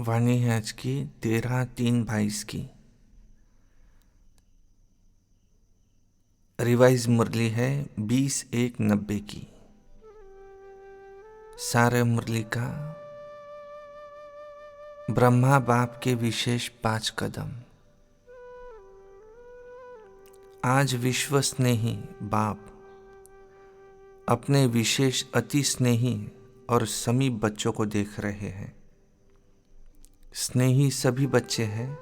वाणी है आज की 13/3/22 की। रिवाइज मुरली है 20/1/90 की। सारे मुरली का ब्रह्मा बाप के विशेष 5 कदम। आज विश्व स्नेही बाप अपने विशेष अति स्नेही और समीप बच्चों को देख रहे हैं। स्नेही सभी बच्चे हैं,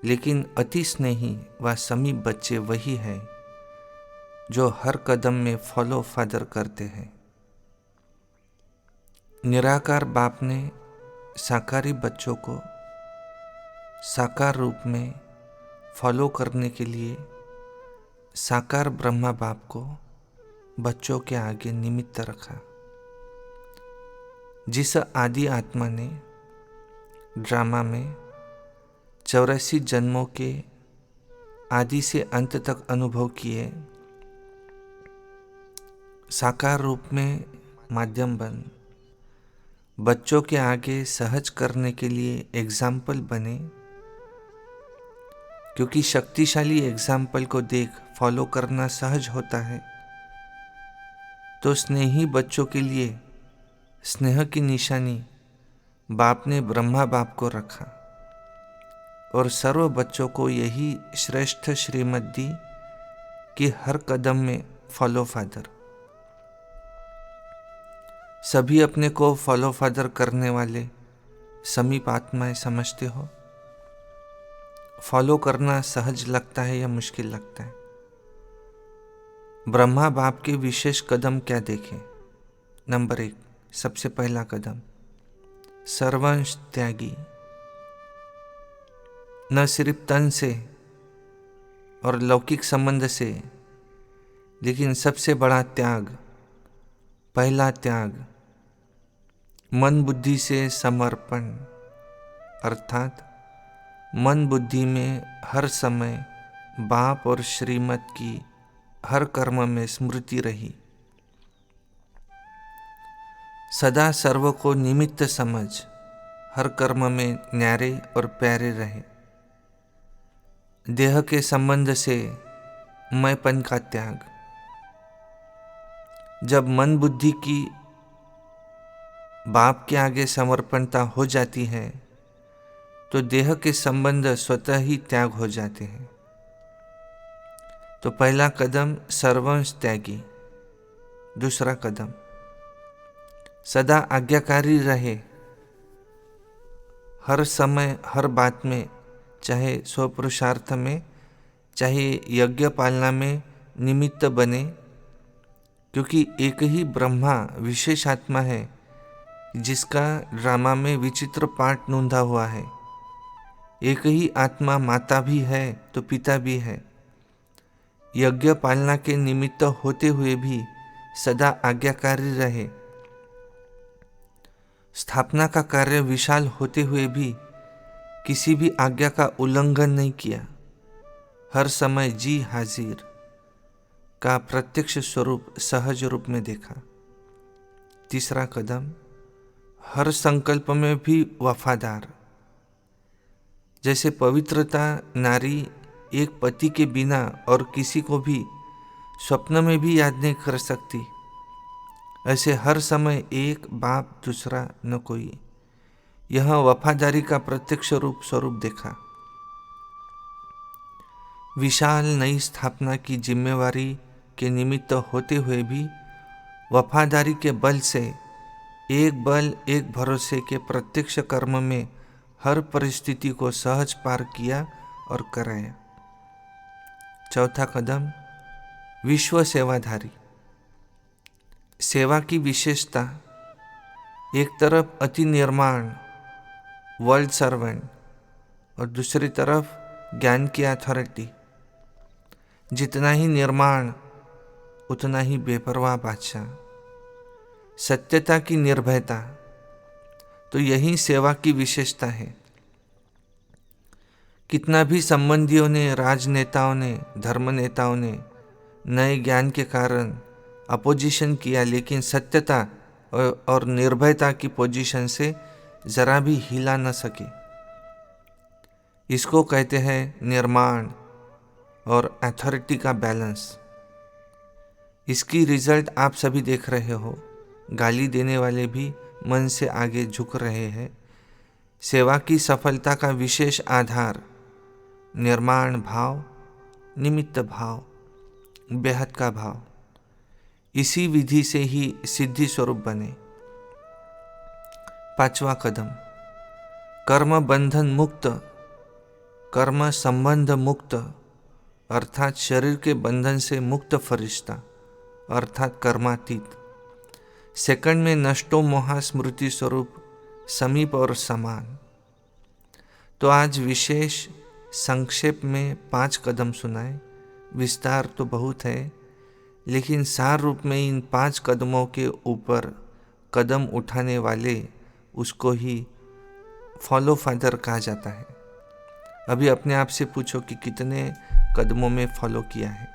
लेकिन अति स्नेही व समीप बच्चे वही हैं जो हर कदम में फॉलो फादर करते हैं। निराकार बाप ने साकारी बच्चों को साकार रूप में फॉलो करने के लिए साकार ब्रह्मा बाप को बच्चों के आगे निमित्त रखा। जिस आदि आत्मा ने ड्रामा में 84 जन्मों के आदि से अंत तक अनुभव किए, साकार रूप में माध्यम बन बच्चों के आगे सहज करने के लिए एग्जाम्पल बने। क्योंकि शक्तिशाली एग्जाम्पल को देख फॉलो करना सहज होता है, तो स्नेही बच्चों के लिए स्नेह की निशानी बाप ने ब्रह्मा बाप को रखा और सर्व बच्चों को यही श्रेष्ठ श्रीमत दी कि हर कदम में फॉलो फादर। सभी अपने को फॉलो फादर करने वाले समीप आत्माएं समझते हो। फॉलो करना सहज लगता है या मुश्किल लगता है? ब्रह्मा बाप के विशेष कदम क्या देखें? नंबर 1, सबसे पहला कदम, सर्वंश त्यागी। न सिर्फ तन से और लौकिक संबंध से, लेकिन सबसे बड़ा त्याग, पहला त्याग मन बुद्धि से समर्पण, अर्थात मन बुद्धि में हर समय बाप और श्रीमत की हर कर्म में स्मृति रही। सदा सर्व को निमित्त समझ हर कर्म में न्यारे और प्यारे रहे। देह के संबंध से मैंपन का त्याग। जब मन बुद्धि की बाप के आगे समर्पणता हो जाती है, तो देह के संबंध स्वतः ही त्याग हो जाते हैं। तो पहला कदम सर्वंश त्यागी। दूसरा कदम, सदा आज्ञाकारी रहे। हर समय हर बात में, चाहे स्वपुरुषार्थ में, चाहे यज्ञ पालना में निमित्त बने। क्योंकि एक ही ब्रह्मा विशेष आत्मा है जिसका ड्रामा में विचित्र पाठ नोंधा हुआ है। एक ही आत्मा माता भी है तो पिता भी है। यज्ञ पालना के निमित्त होते हुए भी सदा आज्ञाकारी रहे। स्थापना का कार्य विशाल होते हुए भी किसी भी आज्ञा का उल्लंघन नहीं किया। हर समय जी हाजिर का प्रत्यक्ष स्वरूप सहज रूप में देखा। तीसरा कदम, हर संकल्प में भी वफादार। जैसे पवित्रता नारी एक पति के बिना और किसी को भी स्वप्न में भी याद नहीं कर सकती, ऐसे हर समय एक बाप दूसरा न कोई। यह वफादारी का प्रत्यक्ष रूप स्वरूप देखा। विशाल नई स्थापना की जिम्मेवारी के निमित्त होते हुए भी वफादारी के बल से एक भरोसे के प्रत्यक्ष कर्म में हर परिस्थिति को सहज पार किया और कराया। चौथा कदम, विश्व सेवाधारी। सेवा की विशेषता, एक तरफ अति निर्माण वर्ल्ड सर्वेंट और दूसरी तरफ ज्ञान की अथॉरिटी। जितना ही निर्माण उतना ही बेपरवाह बादशाह। सत्यता की निर्भयता, तो यही सेवा की विशेषता है। कितना भी संबंधियों ने, राजनेताओं ने, धर्म नेताओं ने नए ज्ञान के कारण अपोजिशन किया, लेकिन सत्यता और निर्भयता की पोजीशन से जरा भी हिला न सके। इसको कहते हैं निर्माण और अथॉरिटी का बैलेंस। इसकी रिजल्ट आप सभी देख रहे हो। गाली देने वाले भी मन से आगे झुक रहे हैं। सेवा की सफलता का विशेष आधार निर्माण भाव, निमित्त भाव, बेहद का भाव। इसी विधि से ही सिद्धि स्वरूप बने। 5वां कदम, कर्म बंधन मुक्त, कर्म संबंध मुक्त अर्थात शरीर के बंधन से मुक्त फरिश्ता अर्थात कर्मातीत। सेकंड में नष्टो मोहा स्मृति स्वरूप समीप और समान। तो आज विशेष संक्षेप में 5 कदम सुनाए। विस्तार तो बहुत है, लेकिन सार रूप में इन 5 कदमों के ऊपर कदम उठाने वाले उसको ही फॉलो फादर कहा जाता है। अभी अपने आप से पूछो कि कितने कदमों में फॉलो किया है।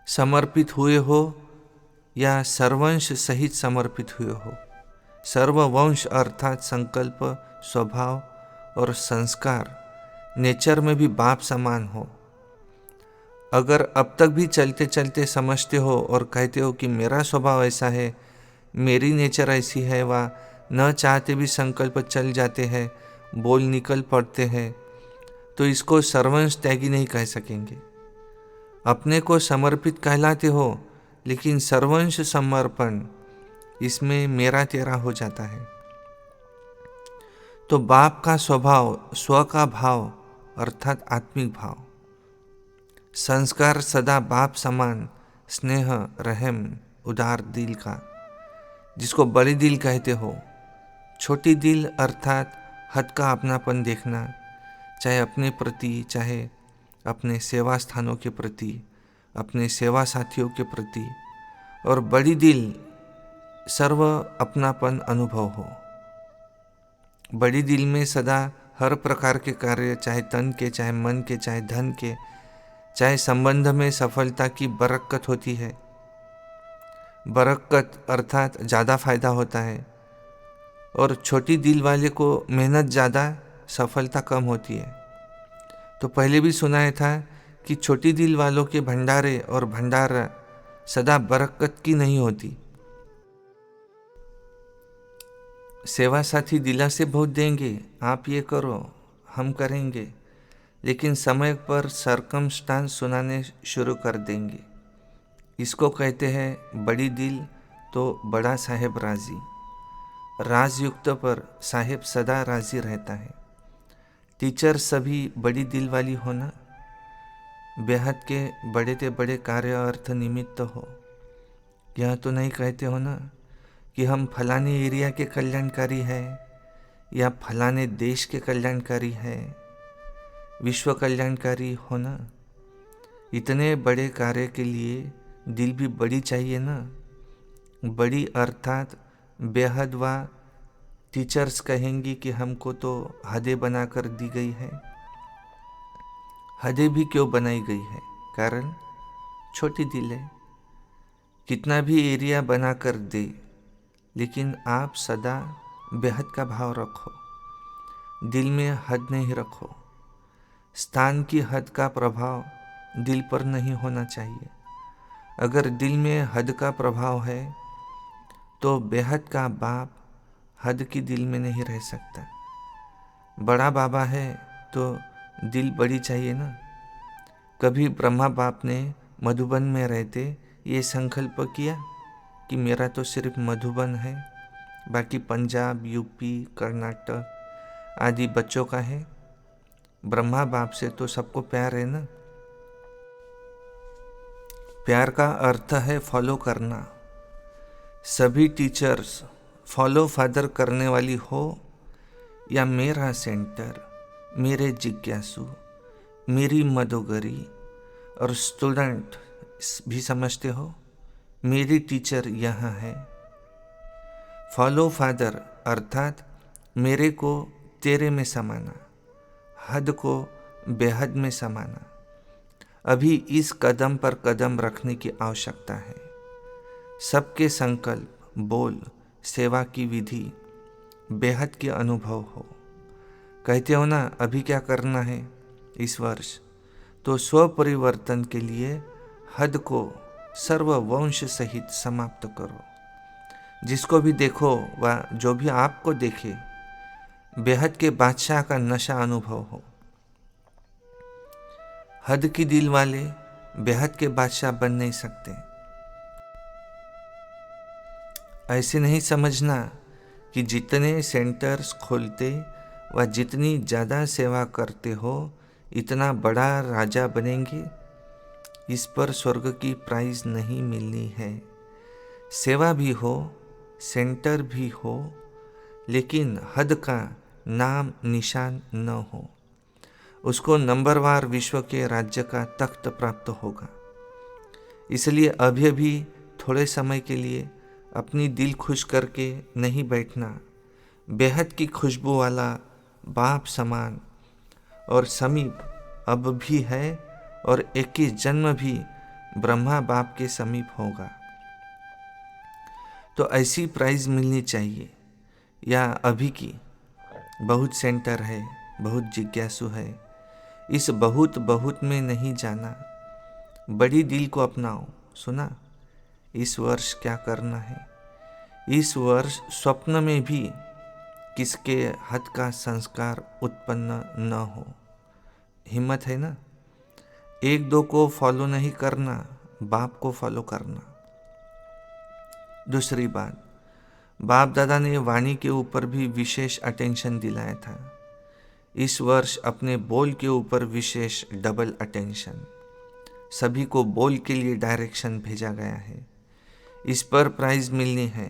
समर्पित हुए हो या सर्वंश सहित समर्पित हुए हो। सर्ववंश अर्थात संकल्प, स्वभाव और संस्कार नेचर में भी बाप समान हो। अगर अब तक भी चलते चलते समझते हो और कहते हो कि मेरा स्वभाव ऐसा है, मेरी नेचर ऐसी है, वा न चाहते भी संकल्प चल जाते हैं, बोल निकल पड़ते हैं, तो इसको सर्वंश त्यागी नहीं कह सकेंगे। अपने को समर्पित कहलाते हो, लेकिन सर्वंश समर्पण इसमें मेरा तेरा हो जाता है। तो बाप का स्वभाव स्व का भाव अर्थात आत्मिक भाव। संस्कार सदा बाप समान, स्नेह, रहम, उदार दिल का, जिसको बड़े दिल कहते हो। छोटी दिल अर्थात हद का अपनापन देखना, चाहे अपने प्रति, चाहे अपने सेवा स्थानों के प्रति, अपने सेवा साथियों के प्रति। और बड़ी दिल सर्व अपनापन अनुभव हो। बड़ी दिल में सदा हर प्रकार के कार्य, चाहे तन के, चाहे मन के, चाहे धन के, चाहे संबंध में सफलता की बरकत होती है। बरकत अर्थात ज़्यादा फायदा होता है। और छोटी दिल वाले को मेहनत ज़्यादा, सफलता कम होती है। तो पहले भी सुनाया था कि छोटी दिल वालों के भंडारे और भंडारा सदा बरकत की नहीं होती। सेवा साथी दिला से बहुत देंगे, आप ये करो, हम करेंगे, लेकिन समय पर सरकमस्टांस सुनाने शुरू कर देंगे। इसको कहते हैं बड़ी दिल तो बड़ा साहेब राजी। राजयुक्त पर साहेब सदा राजी रहता है। टीचर सभी बड़ी दिल वाली होना, बेहद के बड़े ते बड़े कार्य अर्थ निमित्त हो। यह तो नहीं कहते हो ना कि हम फलाने एरिया के कल्याणकारी है या फलाने देश के कल्याणकारी है, विश्व कल्याणकारी होना। इतने बड़े कार्य के लिए दिल भी बड़ी चाहिए ना। बड़ी अर्थात बेहद। व टीचर्स कहेंगी कि हमको तो हदें बनाकर दी गई है। हदें भी क्यों बनाई गई है? कारण छोटी दिल है। कितना भी एरिया बनाकर दे, लेकिन आप सदा बेहद का भाव रखो, दिल में हद नहीं रखो। स्थान की हद का प्रभाव दिल पर नहीं होना चाहिए। अगर दिल में हद का प्रभाव है तो बेहद का बाप हद की दिल में नहीं रह सकता। बड़ा बाबा है तो दिल बड़ी चाहिए ना। कभी ब्रह्मा बाप ने मधुबन में रहते ये संकल्प किया कि मेरा तो सिर्फ मधुबन है, बाकी पंजाब, यूपी, कर्नाटक आदि बच्चों का है। ब्रह्मा बाप से तो सबको प्यार है ना। प्यार का अर्थ है फॉलो करना। सभी टीचर्स फॉलो फादर करने वाली हो या मेरा सेंटर, मेरे जिज्ञासु, मेरी मदोगरी और स्टूडेंट भी समझते हो, मेरी टीचर यहाँ है। फॉलो फादर अर्थात मेरे को तेरे में समाना, हद को बेहद में समाना। अभी इस कदम पर कदम रखने की आवश्यकता है। सबके संकल्प, बोल, सेवा की विधि बेहद के अनुभव हो। कहते हो ना, अभी क्या करना है इस वर्ष, तो स्व परिवर्तन के लिए हद को सर्ववंश सहित समाप्त करो। जिसको भी देखो व जो भी आपको देखे, बेहद के बादशाह का नशा अनुभव हो। हद की दिल वाले बेहद के बादशाह बन नहीं सकते। ऐसे नहीं समझना कि जितने सेंटर्स खोलते व जितनी ज़्यादा सेवा करते हो इतना बड़ा राजा बनेंगे। इस पर स्वर्ग की प्राइज नहीं मिलनी है। सेवा भी हो, सेंटर भी हो, लेकिन हद का नाम निशान न हो। उसको नंबरवार विश्व के राज्य का तख्त प्राप्त होगा। इसलिए अभी अभी थोड़े समय के लिए अपनी दिल खुश करके नहीं बैठना। बेहद की खुशबू वाला बाप समान और समीप अब भी है और 21 जन्म भी ब्रह्मा बाप के समीप होगा। तो ऐसी प्राइज मिलनी चाहिए। या अभी की बहुत सेंटर है, बहुत जिज्ञासु है, इस बहुत बहुत में नहीं जाना। बड़ी दिल को अपनाओ। सुना, इस वर्ष क्या करना है। इस वर्ष स्वप्न में भी किसके हद का संस्कार उत्पन्न न हो। हिम्मत है ना। एक दो को फॉलो नहीं करना, बाप को फॉलो करना। दूसरी बात, बाप दादा ने वाणी के ऊपर भी विशेष अटेंशन दिलाया था। इस वर्ष अपने बोल के ऊपर विशेष डबल अटेंशन। सभी को बोल के लिए डायरेक्शन भेजा गया है। इस पर प्राइज मिलनी है।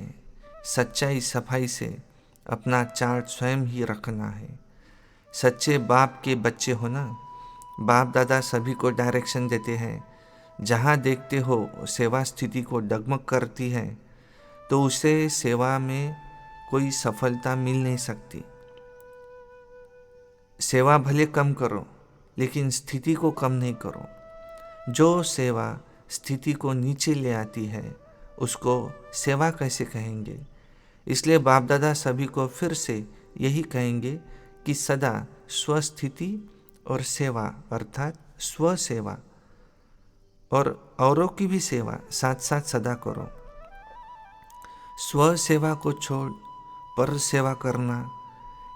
सच्चाई सफाई से अपना चार्ट स्वयं ही रखना है। सच्चे बाप के बच्चे हो ना। बाप दादा सभी को डायरेक्शन देते हैं। जहाँ देखते हो सेवा स्थिति को डगमग करती है तो उसे सेवा में कोई सफलता मिल नहीं सकती। सेवा भले कम करो, लेकिन स्थिति को कम नहीं करो। जो सेवा स्थिति को नीचे ले आती है उसको सेवा कैसे कहेंगे। इसलिए बाप दादा सभी को फिर से यही कहेंगे कि सदा स्वस्थिति और सेवा अर्थात स्व सेवा और औरों की भी सेवा साथ साथ सदा करो। स्व सेवा को छोड़ पर सेवा करना,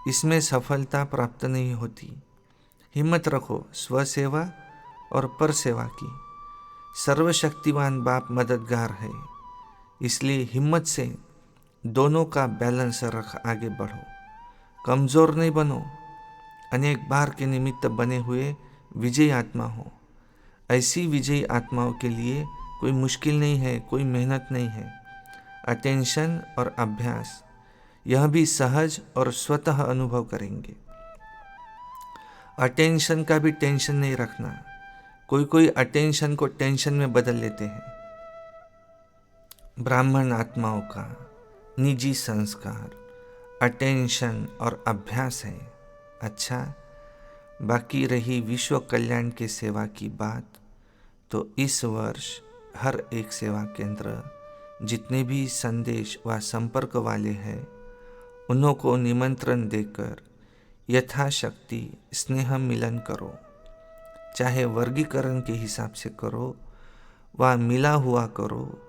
इसमें सफलता प्राप्त नहीं होती। हिम्मत रखो स्व सेवा और पर सेवा की। सर्वशक्तिवान बाप मददगार है। इसलिए हिम्मत से दोनों का बैलेंस रख आगे बढ़ो। कमज़ोर नहीं बनो। अनेक बार के निमित्त बने हुए विजयी आत्मा हो। ऐसी विजयी आत्माओं के लिए कोई मुश्किल नहीं है, कोई मेहनत नहीं है। अटेंशन और अभ्यास, यह भी सहज और स्वतः अनुभव करेंगे। अटेंशन का भी टेंशन नहीं रखना। कोई अटेंशन को टेंशन में बदल लेते हैं। ब्राह्मण आत्माओं का निजी संस्कार अटेंशन और अभ्यास है। अच्छा, बाकी रही विश्व कल्याण के सेवा की बात, तो इस वर्ष हर एक सेवा केंद्र जितने भी संदेश व संपर्क वाले हैं उन्हों को निमंत्रण देकर यथाशक्ति स्नेह मिलन करो। चाहे वर्गीकरण के हिसाब से करो व मिला हुआ करो,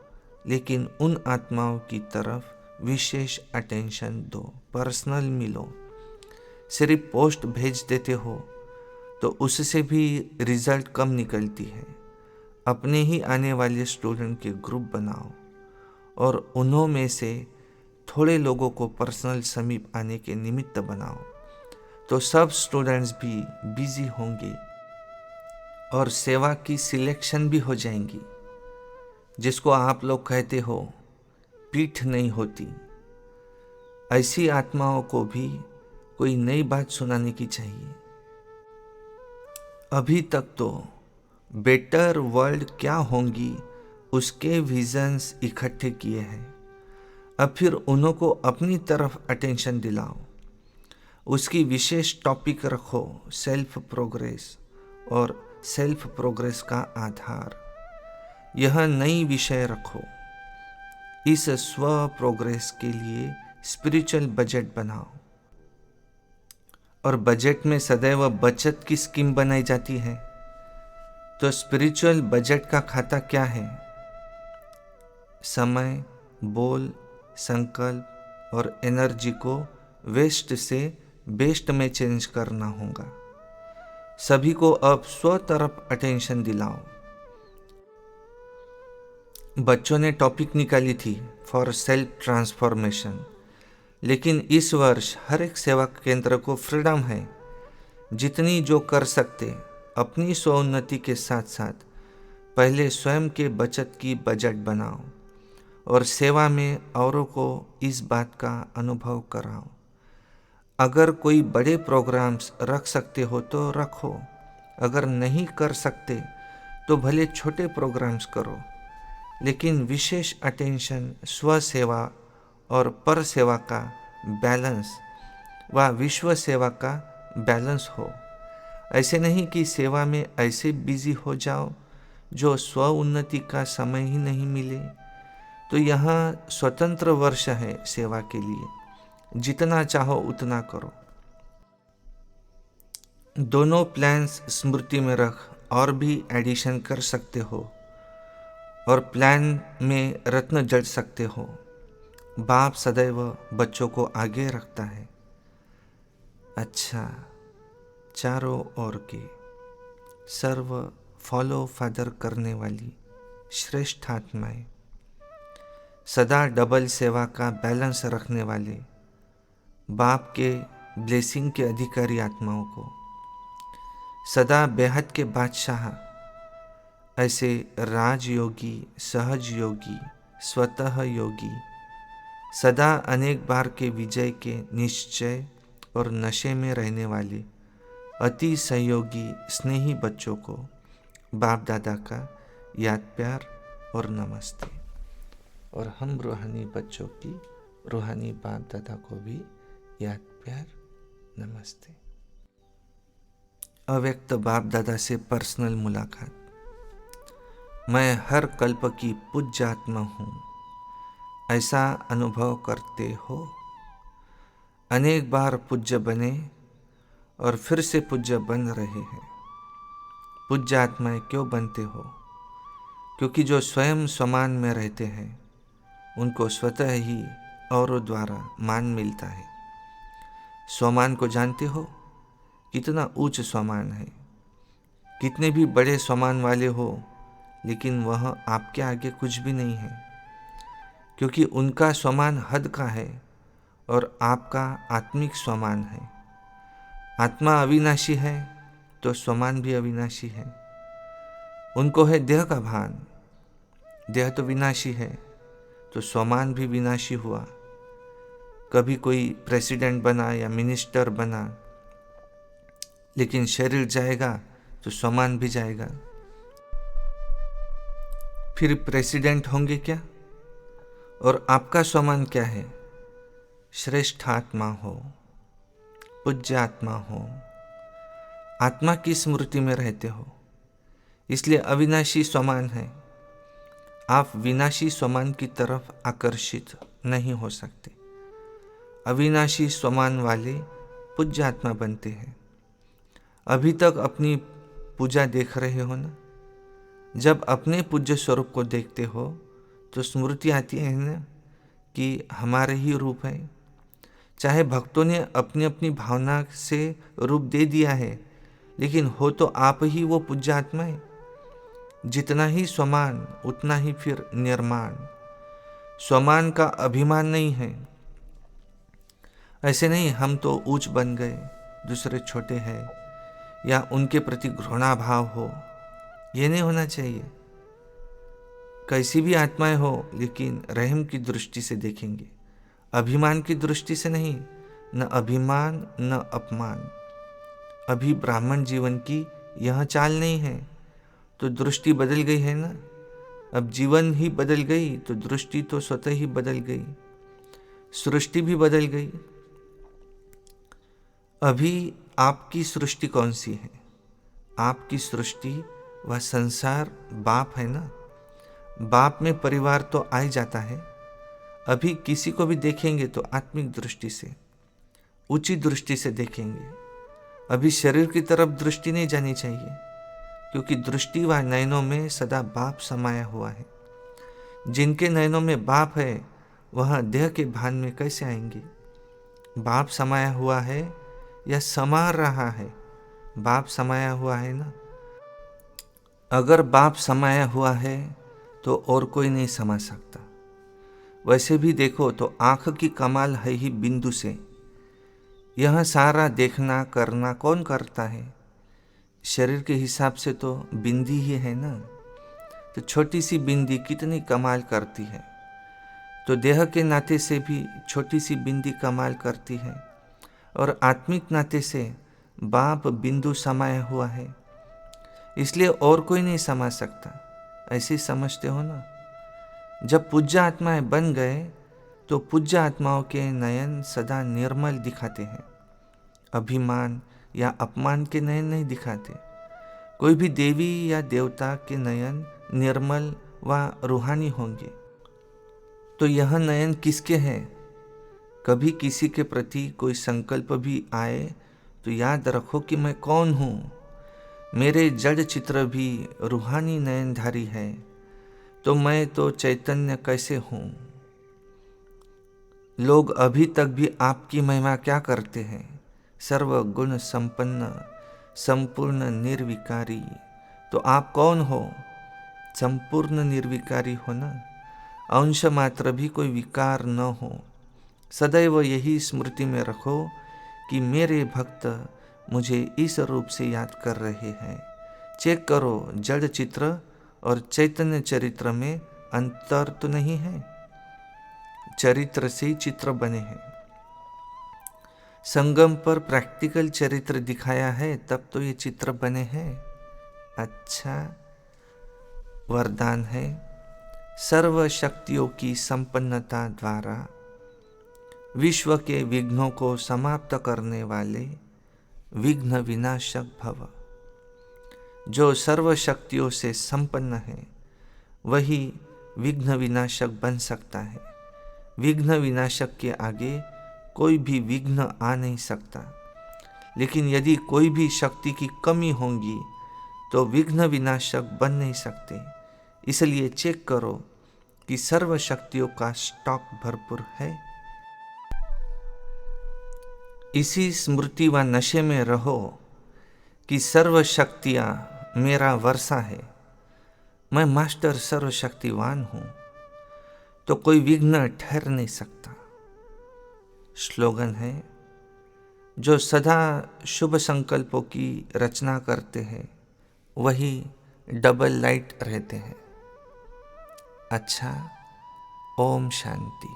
लेकिन उन आत्माओं की तरफ विशेष अटेंशन दो। पर्सनल मिलो। सिर्फ पोस्ट भेज देते हो तो उससे भी रिजल्ट कम निकलती है। अपने ही आने वाले स्टूडेंट के ग्रुप बनाओ और उन्हों में से थोड़े लोगों को पर्सनल समीप आने के निमित्त बनाओ, तो सब स्टूडेंट्स भी बिजी होंगे और सेवा की सिलेक्शन भी हो जाएंगी। जिसको आप लोग कहते हो पीठ नहीं होती, ऐसी आत्माओं को भी कोई नई बात सुनाने की चाहिए। अभी तक तो बेटर वर्ल्ड क्या होंगी उसके विजन्स इकट्ठे किए हैं। अब फिर उन्हों को अपनी तरफ अटेंशन दिलाओ। उसकी विशेष टॉपिक रखो, सेल्फ प्रोग्रेस और सेल्फ प्रोग्रेस का आधार। यह नई विषय रखो। इस स्व प्रोग्रेस के लिए स्पिरिचुअल बजट बनाओ। और बजट में सदैव बचत की स्कीम बनाई जाती है। तो स्पिरिचुअल बजट का खाता क्या है? समय, बोल, संकल्प और एनर्जी को वेस्ट से बेस्ट में चेंज करना होगा। सभी को अब स्व तरफ अटेंशन दिलाओ। बच्चों ने टॉपिक निकाली थी फॉर सेल्फ ट्रांसफॉर्मेशन, लेकिन इस वर्ष हर एक सेवा केंद्र को फ्रीडम है। जितनी जो कर सकते अपनी स्वोन्नति के साथ साथ पहले स्वयं के बचत की बजट बनाओ और सेवा में औरों को इस बात का अनुभव कराओ। अगर कोई बड़े प्रोग्राम्स रख सकते हो तो रखो, अगर नहीं कर सकते तो भले छोटे प्रोग्राम्स करो, लेकिन विशेष अटेंशन स्व सेवा और पर सेवा का बैलेंस व विश्व सेवा का बैलेंस हो। ऐसे नहीं कि सेवा में ऐसे बिजी हो जाओ जो स्व उन्नति का समय ही नहीं मिले। तो यहाँ स्वतंत्र वर्ष है सेवा के लिए, जितना चाहो उतना करो। दोनों प्लान्स स्मृति में रख और भी एडिशन कर सकते हो और प्लान में रत्न जड़ सकते हो। बाप सदैव बच्चों को आगे रखता है। अच्छा, चारों ओर के सर्व फॉलो फादर करने वाली श्रेष्ठ आत्माएं, सदा डबल सेवा का बैलेंस रखने वाले बाप के ब्लेसिंग के अधिकारी आत्माओं को, सदा बेहद के बादशाह, ऐसे राजयोगी, सहज योगी, स्वतः योगी, सदा अनेक बार के विजय के निश्चय और नशे में रहने वाले अति सहयोगी स्नेही बच्चों को बाप दादा का याद प्यार और नमस्ते। और हम रूहानी बच्चों की रूहानी बाप दादा को भी याद प्यार नमस्ते। अव्यक्त बाप दादा से पर्सनल मुलाकात। मैं हर कल्प की पूज्य आत्मा हूँ, ऐसा अनुभव करते हो? अनेक बार पूज्य बने और फिर से पूज्य बन रहे हैं। पूज्य आत्माएं क्यों बनते हो? क्योंकि जो स्वयं समान में रहते हैं उनको स्वतः ही औरों द्वारा मान मिलता है। स्वमान को जानते हो? कितना उच्च स्वमान है। कितने भी बड़े स्वमान वाले हो, लेकिन वह आपके आगे कुछ भी नहीं है, क्योंकि उनका स्वमान हद का है और आपका आत्मिक स्वमान है। आत्मा अविनाशी है तो स्वमान भी अविनाशी है। उनको है देह का भान, देह तो विनाशी है तो स्वमान भी विनाशी हुआ। कभी कोई प्रेसिडेंट बना या मिनिस्टर बना, लेकिन शरीर जाएगा तो स्वमान भी जाएगा। फिर प्रेसिडेंट होंगे क्या? और आपका स्वमान क्या है? श्रेष्ठ आत्मा हो, पूज्य आत्मा हो, आत्मा की स्मृति में रहते हो, इसलिए अविनाशी स्वमान है। आप विनाशी स्वमान की तरफ आकर्षित नहीं हो सकते। अविनाशी स्वमान वाले पूज्य आत्मा बनते हैं। अभी तक अपनी पूजा देख रहे हो ना? जब अपने पूज्य स्वरूप को देखते हो तो स्मृति आती है ना कि हमारे ही रूप है। चाहे भक्तों ने अपनी अपनी भावना से रूप दे दिया है, लेकिन हो तो आप ही वो पूज्य आत्मा है। जितना ही स्वमान उतना ही फिर निर्माण। स्वमान का अभिमान नहीं है। ऐसे नहीं हम तो ऊंच बन गए, दूसरे छोटे हैं, या उनके प्रति घृणा भाव हो, ये नहीं होना चाहिए। कैसी भी आत्माएं हो, लेकिन रहम की दृष्टि से देखेंगे, अभिमान की दृष्टि से नहीं। न अभिमान न अपमान। अभी ब्राह्मण जीवन की यह चाल नहीं है तो दृष्टि बदल गई है ना। अब जीवन ही बदल गई तो दृष्टि तो स्वतः ही बदल गई, सृष्टि भी बदल गई। अभी आपकी सृष्टि कौन सी है? आपकी सृष्टि वह संसार बाप है ना। बाप में परिवार तो आ ही जाता है। अभी किसी को भी देखेंगे तो आत्मिक दृष्टि से, ऊंची दृष्टि से देखेंगे। अभी शरीर की तरफ दृष्टि नहीं जानी चाहिए, क्योंकि दृष्टि व नयनों में सदा बाप समाया हुआ है। जिनके नयनों में बाप है वह देह के भान में कैसे आएंगे? बाप समाया हुआ है या समा रहा है? बाप समाया हुआ है ना। अगर बाप समाया हुआ है तो और कोई नहीं समा सकता। वैसे भी देखो तो आंख की कमाल है ही बिंदु से। यह सारा देखना करना कौन करता है? शरीर के हिसाब से तो बिंदी ही है ना। तो छोटी सी बिंदी कितनी कमाल करती है, तो देह के नाते से भी छोटी सी बिंदी कमाल करती है। और आत्मिक नाते से बाप बिंदु समाया हुआ है, इसलिए और कोई नहीं समा सकता। ऐसे समझते हो ना। जब पूज्य आत्माएं बन गए तो पूज्य आत्माओं के नयन सदा निर्मल दिखाते हैं, अभिमान या अपमान के नयन नहीं दिखाते। कोई भी देवी या देवता के नयन निर्मल व रूहानी होंगे। तो यह नयन किसके हैं? कभी किसी के प्रति कोई संकल्प भी आए तो याद रखो कि मैं कौन हूँ। मेरे जड़ चित्र भी रूहानी नयनधारी है, तो मैं तो चैतन्य कैसे हूँ। लोग अभी तक भी आपकी महिमा क्या करते हैं? सर्वगुण संपन्न संपूर्ण निर्विकारी। तो आप कौन हो? संपूर्ण निर्विकारी हो ना। अंश मात्र भी कोई विकार न हो। सदैव यही स्मृति में रखो कि मेरे भक्त मुझे इस रूप से याद कर रहे हैं। चेक करो, जड़ चित्र और चैतन्य चरित्र में अंतर तो नहीं है। चरित्र से ही चित्र बने हैं। संगम पर प्रैक्टिकल चरित्र दिखाया है, तब तो ये चित्र बने हैं। अच्छा वरदान है। सर्व शक्तियों की संपन्नता द्वारा विश्व के विघ्नों को समाप्त करने वाले विघ्न विनाशक भव। जो सर्व शक्तियों से संपन्न है वही विघ्न विनाशक बन सकता है। विघ्न विनाशक के आगे कोई भी विघ्न आ नहीं सकता। लेकिन यदि कोई भी शक्ति की कमी होगी तो विघ्न विनाशक बन नहीं सकते। इसलिए चेक करो कि सर्व शक्तियों का स्टॉक भरपूर है। इसी स्मृति व नशे में रहो कि सर्व शक्तियाँ मेरा वर्षा है। मैं मास्टर सर्वशक्तिवान हूँ, तो कोई विघ्न ठहर नहीं सकता। स्लोगन है, जो सदा शुभ संकल्पों की रचना करते हैं वही डबल लाइट रहते हैं। अच्छा, ओम शांति।